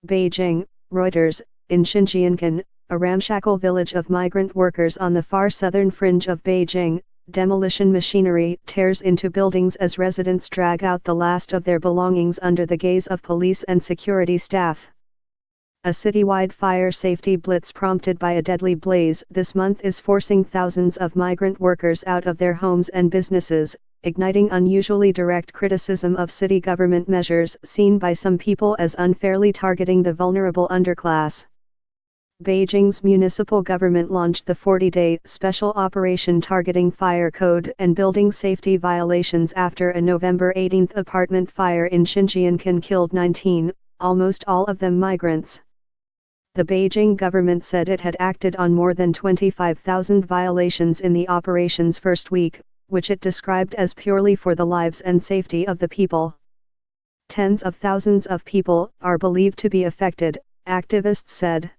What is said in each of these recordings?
Beijing, Reuters, in Xinjiang, a ramshackle village of migrant workers on the far southern fringe of Beijing, demolition machinery tears into buildings as residents drag out the last of their belongings under the gaze of police and security staff. A citywide fire safety blitz prompted by a deadly blaze this month is forcing thousands of migrant workers out of their homes and businesses, igniting unusually direct criticism of city government measures seen by some people as unfairly targeting the vulnerable underclass. Beijing's municipal government launched the 40-day special operation targeting fire code and building safety violations after a November 18 apartment fire in Xinjiang killed 19, almost all of them migrants. The Beijing government said it had acted on more than 25,000 violations in the operation's first week, which it described as purely for the lives and safety of the people. Tens of thousands of people are believed to be affected, activists said.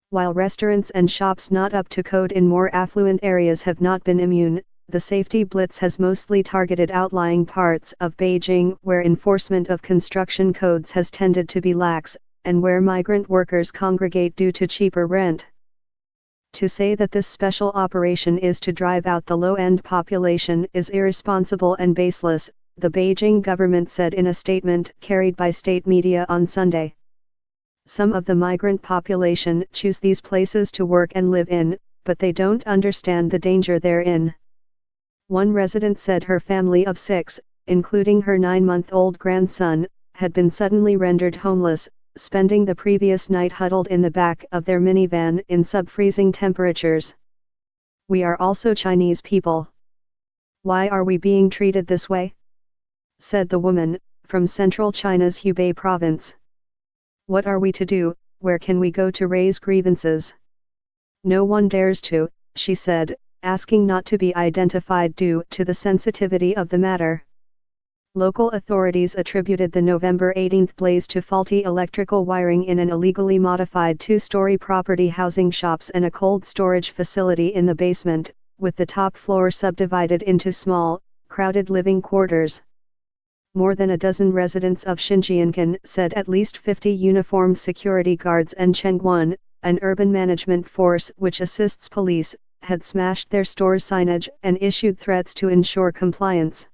While restaurants and shops not up to code in more affluent areas have not been immune, the safety blitz has mostly targeted outlying parts of Beijing where enforcement of construction codes has tended to be lax, and where migrant workers congregate due to cheaper rent. To say that this special operation is to drive out the low-end population is irresponsible and baseless, the Beijing government said in a statement carried by state media on Sunday. Some of the migrant population choose these places to work and live in, but they don't understand the danger they're in. One resident said her family of 6, including her 9-month-old grandson, had been suddenly rendered homeless, spending the previous night huddled in the back of their minivan in sub-freezing temperatures. "We are also Chinese people. Why are we being treated this way?" said the woman, from central China's Hubei province. "What are we to do? Where can we go to raise grievances? No one dares to," she said, asking not to be identified due to the sensitivity of the matter. Local authorities attributed the November 18 blaze to faulty electrical wiring in an illegally modified 2-story property housing shops and a cold storage facility in the basement, with the top floor subdivided into small, crowded living quarters. More than a dozen residents of Xinjiang said at least 50 uniformed security guards and Chengguan, an urban management force which assists police, had smashed their store signage and issued threats to ensure compliance.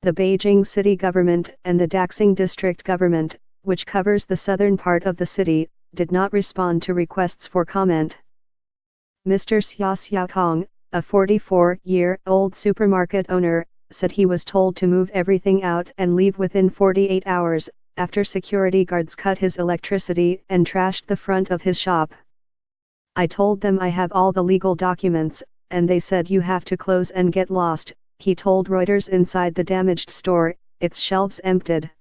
The Beijing city government and the Daxing district government, which covers the southern part of the city, did not respond to requests for comment. Mr. Xia Xiaokong, a 44-year-old supermarket owner, said he was told to move everything out and leave within 48 hours, after security guards cut his electricity and trashed the front of his shop. "I told them I have all the legal documents, and they said you have to close and get lost," he told Reuters. Inside the damaged store, its shelves emptied.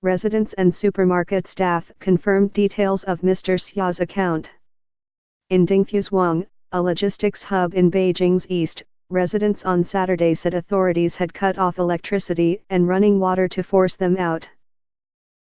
Residents and supermarket staff confirmed details of Mr. Xia's account. In Dingfuzuang, a logistics hub in Beijing's east, residents on Saturday said authorities had cut off electricity and running water to force them out.